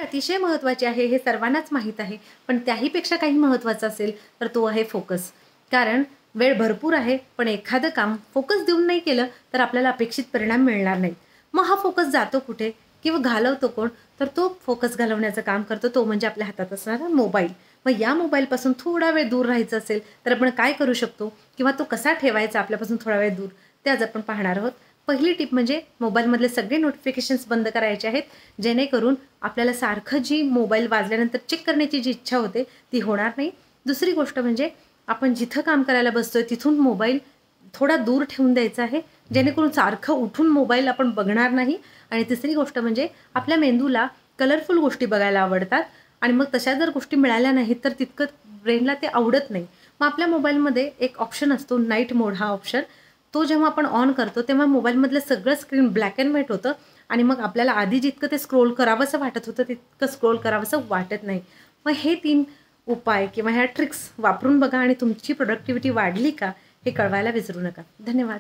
अतिशय महत्त्वाची आहे हे सर्वांनाच माहीत आहे. पण त्याहीपेक्षा काही महत्त्वाचं असेल तर तो आहे फोकस. कारण वेळ भरपूर आहे, पण एखादं काम फोकस देऊन नाही केलं तर आपल्याला अपेक्षित परिणाम मिळणार नाहीत. मग हा फोकस जातो कुठे किंवा घालवतो कोण? तर तो फोकस घालवण्याचं काम करतो तो म्हणजे आपल्या हातात असणारा मोबाईल. मग या मोबाईलपासून थोडा वेळ दूर राहायचं असेल तर आपण काय करू शकतो? किंवा तो कसा ठेवायचा आपल्यापासून थोडा वेळ दूर? ते आज आपण पाहणार आहोत. पहिली टिप म्हणजे मोबाईलमधले सगळे नोटिफिकेशन्स बंद करायचे आहेत, जेणेकरून आपल्याला सारखं जी मोबाईल वाजल्यानंतर चेक करण्याची जी इच्छा होते ती होणार नाही. दुसरी गोष्ट म्हणजे आपण जिथं काम करायला बसतोय तिथून मोबाईल थोडा दूर ठेवून द्यायचा आहे, जेणेकरून सारखं उठून मोबाईल आपण बघणार नाही. आणि तिसरी गोष्ट म्हणजे आपल्या मेंदूला कलरफुल गोष्टी बघायला आवडतात आणि मग तशा जर गोष्टी मिळाल्या नाहीत तर तितकं ब्रेनला ते आवडत नाही. मग आपल्या मोबाईलमध्ये एक ऑप्शन असतो नाईट मोड हा ऑप्शन. तो जेव्हा आपण ऑन करतो तेव्हा मोबाईलमधलं सगळं स्क्रीन ब्लॅक अँड व्हाईट होतं आणि मग आपल्याला आधी जितकं ते स्क्रोल करावंसं वाटत होतं तितकं स्क्रोल करावंसं वाटत नाही. मग हे 3 उपाय किंवा ह्या ट्रिक्स वापरून बघा आणि तुमची प्रोडक्टिव्हिटी वाढली का हे कळवायला विसरू नका. धन्यवाद.